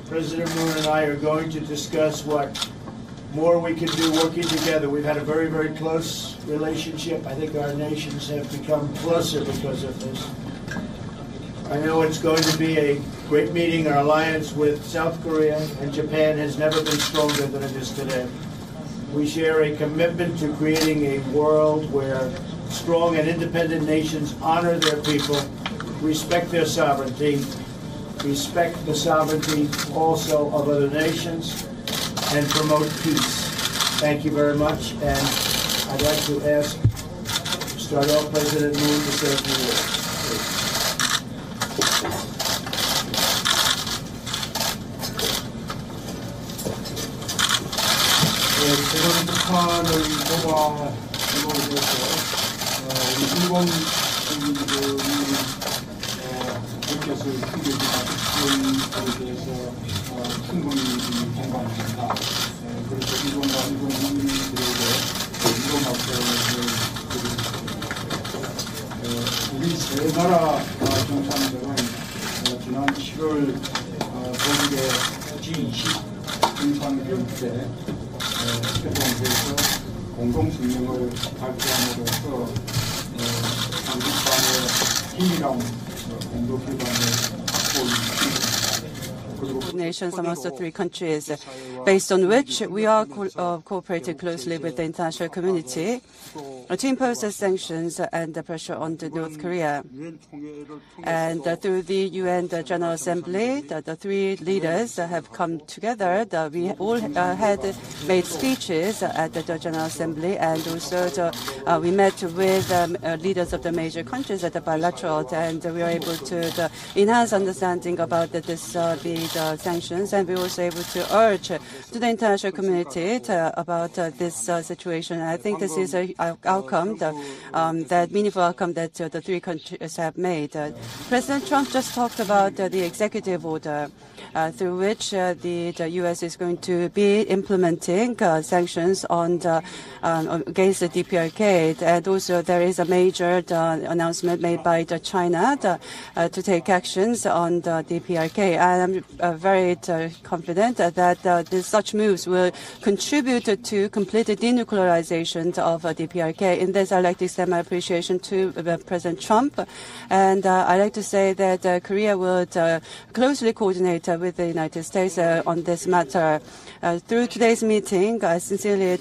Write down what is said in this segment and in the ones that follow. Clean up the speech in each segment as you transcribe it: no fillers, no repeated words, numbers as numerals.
President Moon and I are going to discuss what more we can do working together. We've had a very, very close relationship. I think our nations have become closer because of this. I know it's going to be a great meeting. Our alliance with South Korea and Japan has never been stronger than it is today. We share a commitment to creating a world where strong and independent nations honor their people, respect their sovereignty, respect the sovereignty also of other nations, and promote peace. Thank you very much, and I'd like to ask, start off President Moon to say a few words. 새로운 북한을 뽑아주고 우리 일본 국민들이 느꼈을 그런 대해서 충분히 공감합니다. 그래서 일본 국민들에게 이런 말씀을 드리겠습니다. 우리 세 나라 정상들은 지난 7월 독일의 G20 정상회의 때 최종에서 공동성명을 발표함으로써 한국과의 긴밀한 공동 기반을 확보했습니다. Nations amongst the three countries, based on which we are cooperating closely with the international community to impose the sanctions and the pressure on North Korea. And through the UN General Assembly, the three leaders have come together. We all had made speeches at the General Assembly, and also we met with leaders of the major countries at the bilateral, and we were able to enhance understanding about the sanctions, and we were also able to urge to the international community about this situation. I think this is an outcome, that meaningful outcome that the three countries have made. President Trump just talked about the executive order through which the U.S. is going to be implementing sanctions against the DPRK. And also there is a major announcement made by China to take actions on the DPRK. And I'm very confident that such moves will contribute to complete denuclearization of DPRK. In this, I'd like to extend my appreciation to President Trump. And I'd like to say that Korea will closely coordinate with the United States on this matter. Through today's meeting, I sincerely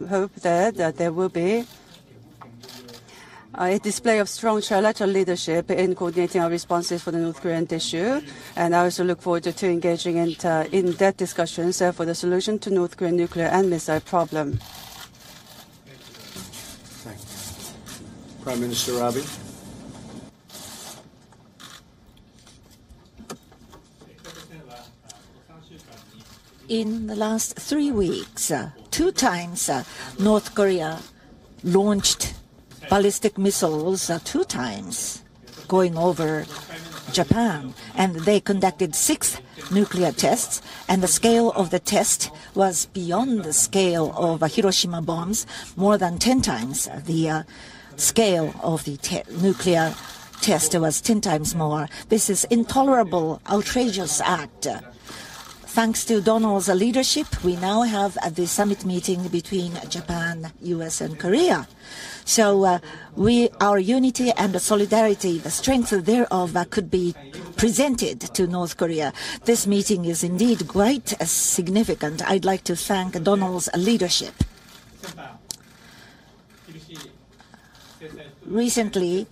hope that there will be a display of strong trilateral leadership in coordinating our responses for the North Korean issue. And I also look forward to engaging in in-depth discussions for the solution to North Korean nuclear and missile problem. Thank you. Prime Minister Abe. In the last 3 weeks, 2 times North Korea launched ballistic missiles 2 times going over Japan, and they conducted 6 nuclear tests, and the scale of the test was beyond the scale of Hiroshima bombs, more than 10 times. The scale of the nuclear test was 10 times more. This is intolerable, outrageous act. Thanks to Donald's leadership, we now have the summit meeting between Japan, U.S., and Korea. So our unity and solidarity, the strength thereof could be presented to North Korea. This meeting is indeed quite significant. I'd like to thank Donald's leadership. Recently,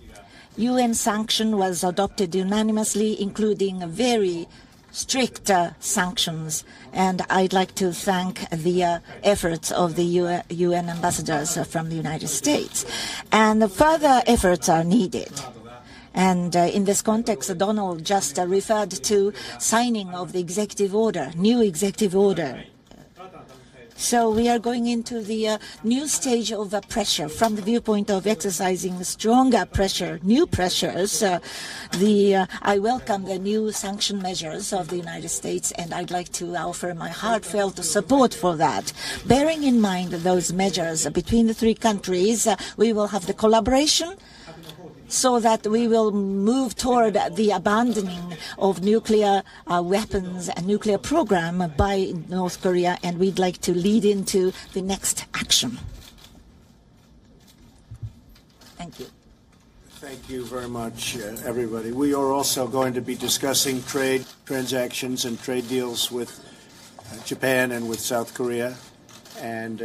UN sanction was adopted unanimously, including very strict sanctions, and I'd like to thank the efforts of the UN ambassadors from the United States. And further efforts are needed. And in this context, Donald just referred to signing of the executive order, new executive order. So we are going into the new stage of pressure from the viewpoint of exercising stronger pressure, new pressures. I welcome the new sanction measures of the United States, and I'd like to offer my heartfelt support for that. Bearing in mind those measures between the 3 countries, we will have the collaboration so that we will move toward the abandoning of nuclear weapons and nuclear program by North Korea, and we'd like to lead into the next action. Thank you. Thank you very much, everybody. We are also going to be discussing trade transactions and trade deals with Japan and with South Korea, and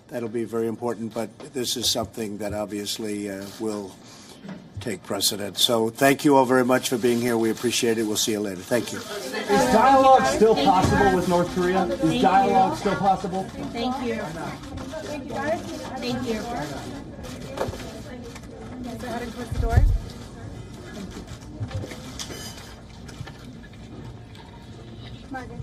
that'll be very important, but this is something that obviously will take precedence. So thank you all very much for being here. We appreciate it. We'll see you later. Thank you. Is dialogue still possible with North Korea? Is dialogue still possible? Thank you. Thank you, guys. Thank you. Go ahead and close the door. Margaret.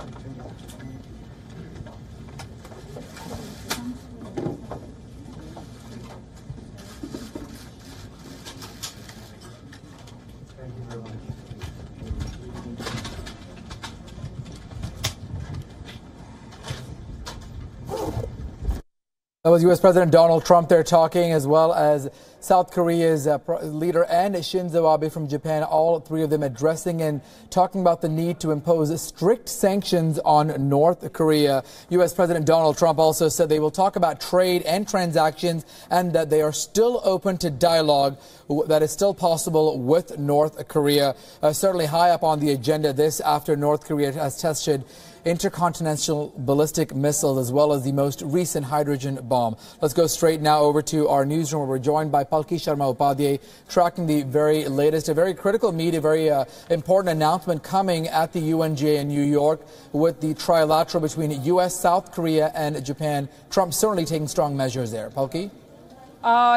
That was U.S. President Donald Trump there talking, as well as South Korea's leader and Shinzo Abe from Japan, all three of them addressing and talking about the need to impose strict sanctions on North Korea. U.S. President Donald Trump also said they will talk about trade and transactions and that they are still open to dialogue that is still possible with North Korea. Certainly high up on the agenda this after North Korea has tested intercontinental ballistic missiles as well as the most recent hydrogen bomb. Let's go straight now over to our newsroom where we're joined by Palki Sharma Upadhyay, tracking the very latest, a very critical meeting, very important announcement coming at the UNGA in New York with the trilateral between U.S., South Korea and Japan. Trump certainly taking strong measures there. Palki?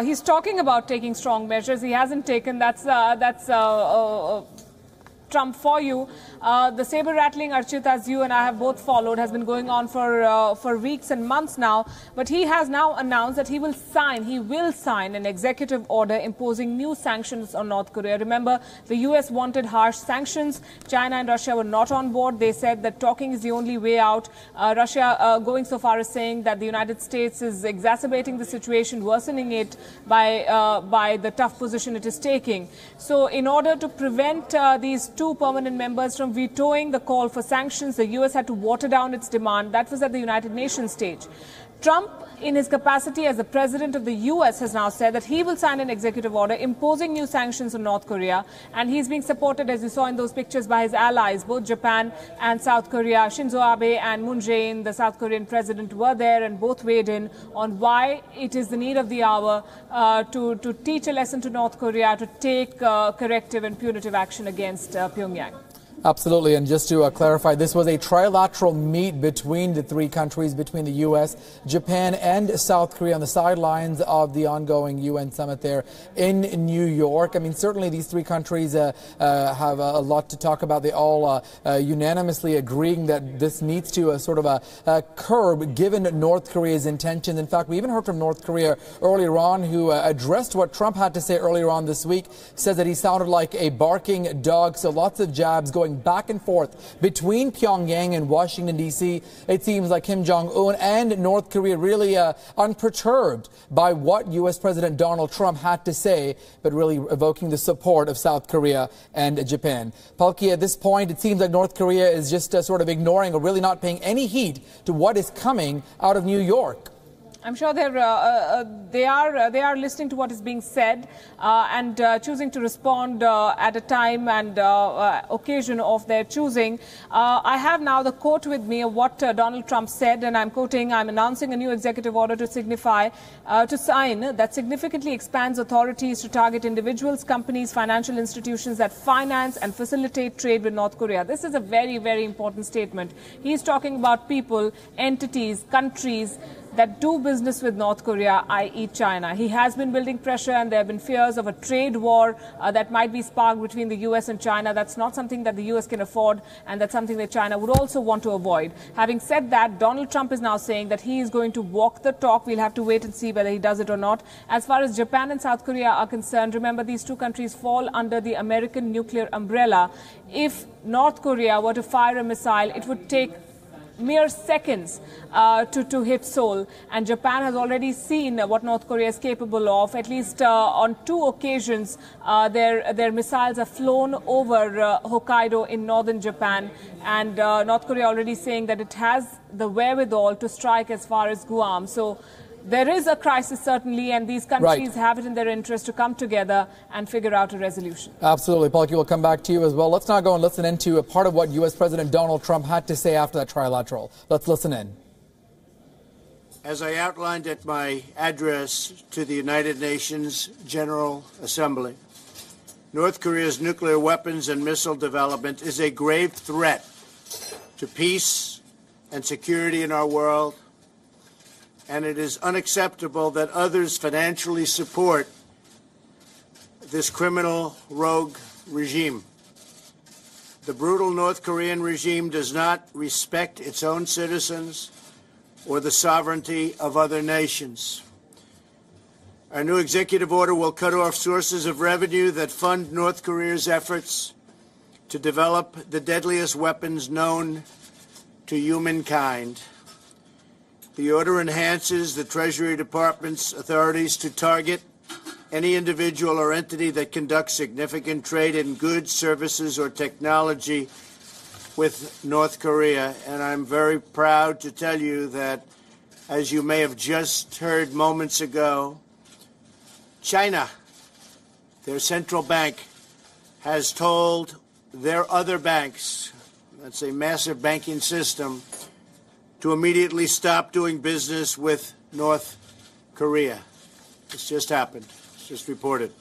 He's talking about taking strong measures. He hasn't taken. That's Trump for you. The saber-rattling, Archit, as you and I have both followed, has been going on for weeks and months now. But he has now announced that he will sign an executive order imposing new sanctions on North Korea. Remember, the U.S. wanted harsh sanctions. China and Russia were not on board. They said that talking is the only way out. Russia going so far as saying that the United States is exacerbating the situation, worsening it by the tough position it is taking. So in order to prevent these two permanent members from vetoing the call for sanctions, the U.S. had to water down its demand. That was at the United Nations stage. Trump, in his capacity as the president of the U.S., has now said that he will sign an executive order imposing new sanctions on North Korea. And he's being supported, as you saw in those pictures, by his allies, both Japan and South Korea. Shinzo Abe and Moon Jae-in, the South Korean president, were there and both weighed in on why it is the need of the hour to teach a lesson to North Korea to take corrective and punitive action against Pyongyang. Absolutely. And just to clarify, this was a trilateral meet between the three countries, between the U.S., Japan and South Korea on the sidelines of the ongoing UN summit there in New York. I mean, certainly these three countries have a lot to talk about. They all unanimously agreeing that this needs to sort of a curb given North Korea's intentions. In fact, we even heard from North Korea earlier on, who addressed what Trump had to say earlier on this week, says that he sounded like a barking dog. So lots of jabs going back and forth between Pyongyang and Washington, D.C. It seems like Kim Jong-un and North Korea really unperturbed by what U.S. President Donald Trump had to say, but really evoking the support of South Korea and Japan. Palki, at this point, it seems like North Korea is just sort of ignoring or really not paying any heed to what is coming out of New York. I'm sure they are listening to what is being said and choosing to respond at a time and occasion of their choosing. I have now the quote with me of what Donald Trump said, and I'm quoting, "I'm announcing a new executive order to sign that significantly expands authorities to target individuals, companies, financial institutions that finance and facilitate trade with North Korea." This is a very, very important statement. He's talking about people, entities, countries that do business with North Korea, i.e. China. He has been building pressure, and there have been fears of a trade war that might be sparked between the U.S. and China. That's not something that the U.S. can afford, and that's something that China would also want to avoid. Having said that, Donald Trump is now saying that he is going to walk the talk. We'll have to wait and see whether he does it or not. As far as Japan and South Korea are concerned, remember, these two countries fall under the American nuclear umbrella. If North Korea were to fire a missile, it would take mere seconds to hit Seoul. And Japan has already seen what North Korea is capable of. At least on 2 occasions, their missiles have flown over Hokkaido in northern Japan. And North Korea already saying that it has the wherewithal to strike as far as Guam. So there is a crisis, certainly, and these countries have it in their interest to come together and figure out a resolution. Absolutely. Palki, we'll come back to you as well. Let's now go and listen into a part of what U.S. President Donald Trump had to say after that trilateral. Let's listen in. As I outlined at my address to the United Nations General Assembly, North Korea's nuclear weapons and missile development is a grave threat to peace and security in our world, and it is unacceptable that others financially support this criminal rogue regime. The brutal North Korean regime does not respect its own citizens or the sovereignty of other nations. Our new executive order will cut off sources of revenue that fund North Korea's efforts to develop the deadliest weapons known to humankind. The order enhances the Treasury Department's authorities to target any individual or entity that conducts significant trade in goods, services, or technology with North Korea. And I'm very proud to tell you that, as you may have just heard moments ago, China, their central bank, has told their other banks, that's a massive banking system, to immediately stop doing business with North Korea. This just happened. It's just reported.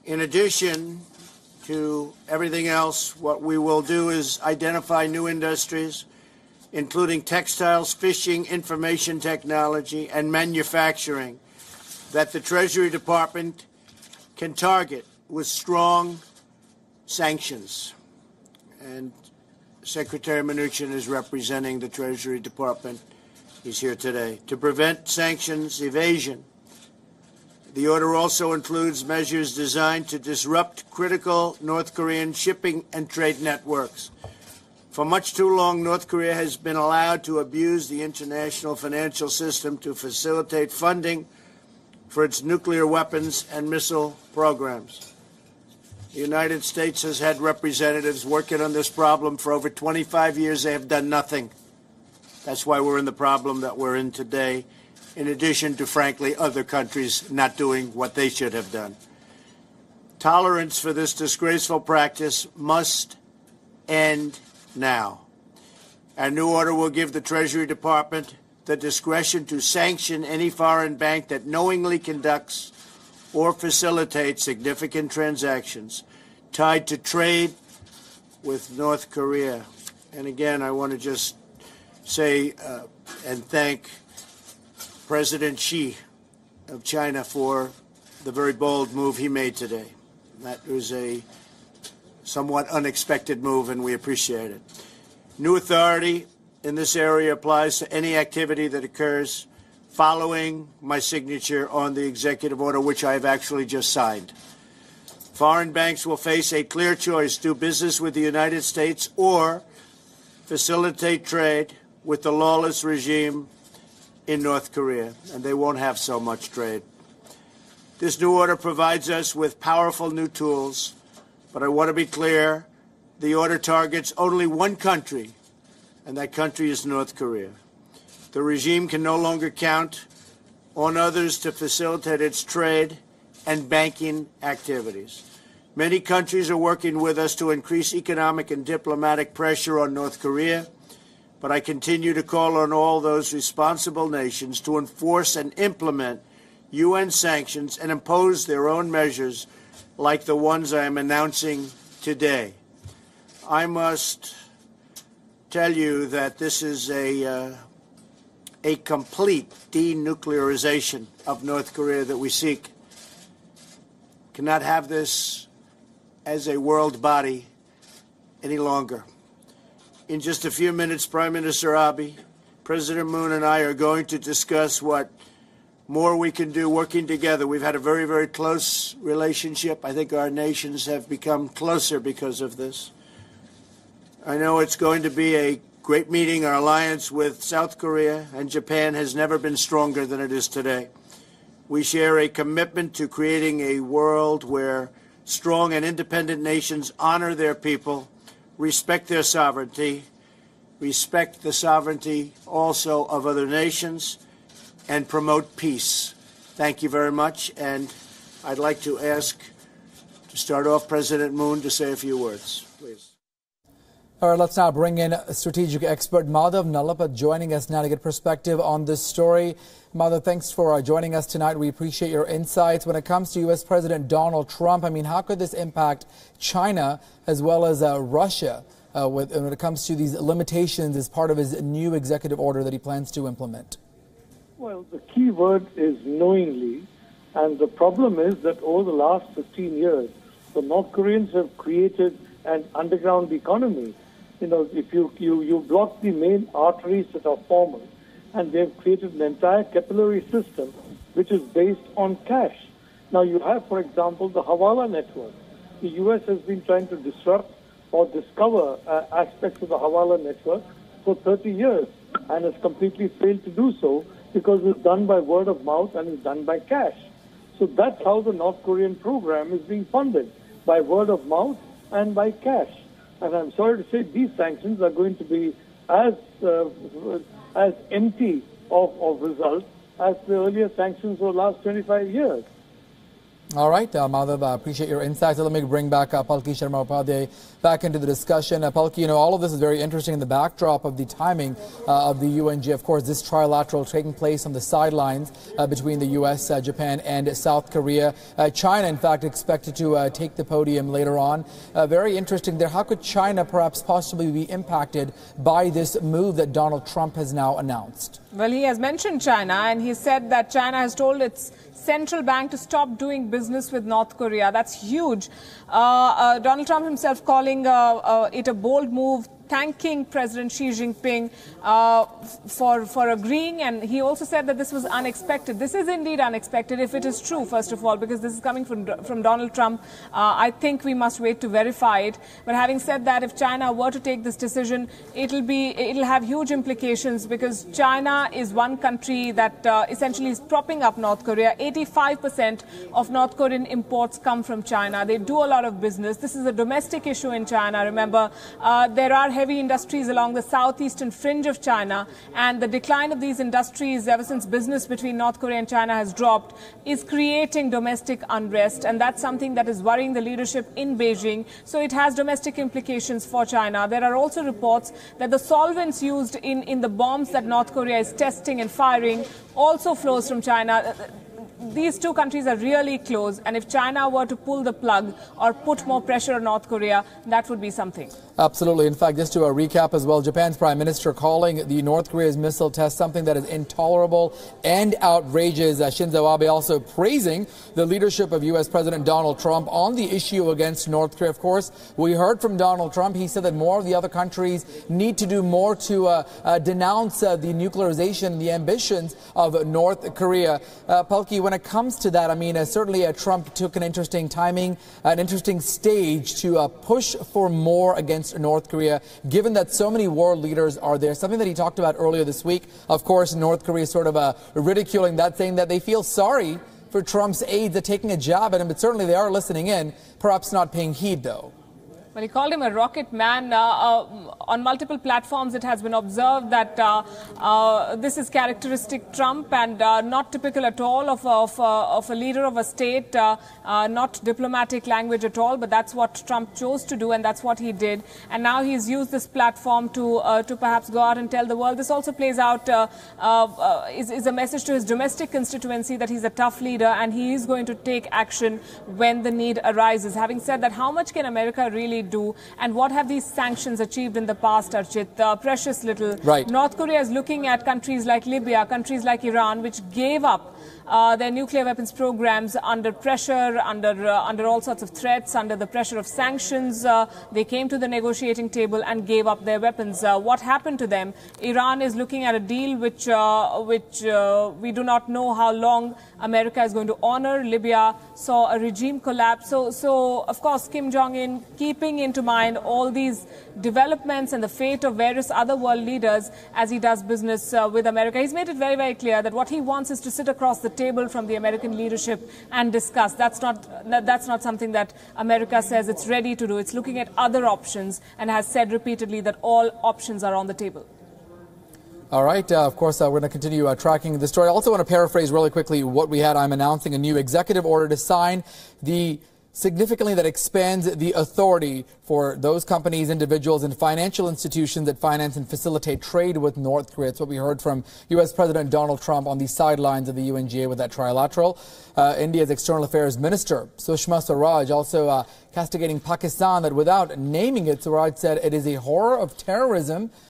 In addition to everything else, what we will do is identify new industries, including textiles, fishing, information technology, and manufacturing, that the Treasury Department can target with strong sanctions. And Secretary Mnuchin is representing the Treasury Department. He's here today to prevent sanctions evasion. The order also includes measures designed to disrupt critical North Korean shipping and trade networks. For much too long, North Korea has been allowed to abuse the international financial system to facilitate funding for its nuclear weapons and missile programs. The United States has had representatives working on this problem for over 25 years. They have done nothing. That's why we're in the problem that we're in today, in addition to, frankly, other countries not doing what they should have done. Tolerance for this disgraceful practice must end now. Our new order will give the Treasury Department the discretion to sanction any foreign bank that knowingly conducts or facilitate significant transactions tied to trade with North Korea. And again, I want to just say and thank President Xi of China for the very bold move he made today. That was a somewhat unexpected move, and we appreciate it. New authority in this area applies to any activity that occurs following my signature on the executive order, which I have actually just signed. Foreign banks will face a clear choice: do business with the United States or facilitate trade with the lawless regime in North Korea, and they won't have so much trade. This new order provides us with powerful new tools, but I want to be clear, the order targets only one country, and that country is North Korea. The regime can no longer count on others to facilitate its trade and banking activities. Many countries are working with us to increase economic and diplomatic pressure on North Korea, but I continue to call on all those responsible nations to enforce and implement UN sanctions and impose their own measures like the ones I am announcing today. I must tell you that this is a complete denuclearization of North Korea that we seek. Cannot have this as a world body any longer. In just a few minutes, Prime Minister Abe, President Moon, and I are going to discuss what more we can do working together. We've had a very, very close relationship. I think our nations have become closer because of this. I know it's going to be a great meeting. Our alliance with South Korea and Japan has never been stronger than it is today. We share a commitment to creating a world where strong and independent nations honor their people, respect their sovereignty, respect the sovereignty also of other nations, and promote peace. Thank you very much, and I'd like to ask to start off President Moon to say a few words, please. All right, let's now bring in strategic expert Madhav Nallapa joining us now to get perspective on this story. Madhav, thanks for joining us tonight. We appreciate your insights. When it comes to U.S. President Donald Trump, I mean, how could this impact China as well as Russia when it comes to these limitations as part of his new executive order that he plans to implement? Well, the key word is knowingly. And the problem is that over the last 15 years, the North Koreans have created an underground economy. You know, if you block the main arteries that are formal, and they've created an entire capillary system which is based on cash. Now you have, for example, the Hawala network. The U.S. has been trying to disrupt or discover aspects of the Hawala network for 30 years and has completely failed to do so because it's done by word of mouth and it's done by cash. So that's how the North Korean program is being funded, by word of mouth and by cash. And I'm sorry to say these sanctions are going to be as empty of results as the earlier sanctions for the last 25 years. All right, Madhav, I appreciate your insights. Let me bring back Palki Sharma Upadhyay back into the discussion. Palki, you know, all of this is very interesting in the backdrop of the timing of the UNG. Of course, this trilateral taking place on the sidelines between the U.S., Japan and South Korea. China, in fact, expected to take the podium later on. Very interesting there. How could China perhaps possibly be impacted by this move that Donald Trump has now announced? Well, he has mentioned China, and he said that China has told its central bank to stop doing business with North Korea. That's huge. Donald Trump himself calling it a bold move, thanking President Xi Jinping for agreeing, and he also said that this was unexpected. This is indeed unexpected if it is true, first of all, because this is coming from Donald Trump. I think we must wait to verify it. But having said that, if China were to take this decision, it'll have huge implications, because China is one country that essentially is propping up North Korea. 85% of North Korean imports come from China. They do a lot of business. This is a domestic issue in China. Remember, there are heavy industries along the southeastern fringe of China, and the decline of these industries ever since business between North Korea and China has dropped is creating domestic unrest, and that's something that is worrying the leadership in Beijing. So it has domestic implications for China. There are also reports that the solvents used in the bombs that North Korea is testing and firing also flows from China. These two countries are really close, and if China were to pull the plug or put more pressure on North Korea, that would be something. Absolutely. In fact, just to recap as well, Japan's Prime Minister calling the North Korea's missile test something that is intolerable and outrageous. Shinzo Abe also praising the leadership of U.S. President Donald Trump on the issue against North Korea. Of course, we heard from Donald Trump. He said that more of the other countries need to do more to denounce the nuclearization, the ambitions of North Korea. Palki, when it comes to that, I mean, certainly Trump took an interesting timing, an interesting stage to push for more against North Korea, given that so many world leaders are there. Something that he talked about earlier this week. Of course, North Korea is sort of ridiculing that, saying that they feel sorry for Trump's aides taking a jab at him, but certainly they are listening in, perhaps not paying heed, though. Well, he called him a rocket man. On multiple platforms, it has been observed that this is characteristic Trump and not typical at all of a leader of a state, not diplomatic language at all, but that's what Trump chose to do, and that's what he did. And now he's used this platform to perhaps go out and tell the world. This also plays out, is a message to his domestic constituency that he's a tough leader and he is going to take action when the need arises. Having said that, how much can America really do, and what have these sanctions achieved in the past, Archit? Precious little. Right. North Korea is looking at countries like Libya, countries like Iran, which gave up their nuclear weapons programs under pressure, under all sorts of threats, under the pressure of sanctions. They came to the negotiating table and gave up their weapons. What happened to them? Iran is looking at a deal which we do not know how long America is going to honor. Libya saw a regime collapse. So of course, Kim Jong-un, keeping into mind all these developments and the fate of various other world leaders as he does business with America, he's made it very, very clear that what he wants is to sit across the table from the American leadership and discuss. That's not something that America says it's ready to do. It's looking at other options and has said repeatedly that all options are on the table. All right. Of course, we're going to continue tracking the story. I also want to paraphrase really quickly what we had. I'm announcing a new executive order to sign significantly that expands the authority for those companies, individuals, and financial institutions that finance and facilitate trade with North Korea. It's what we heard from U.S. President Donald Trump on the sidelines of the UNGA with that trilateral. India's External Affairs Minister, Sushma Swaraj, also castigating Pakistan that without naming it, Swaraj said it is a horror of terrorism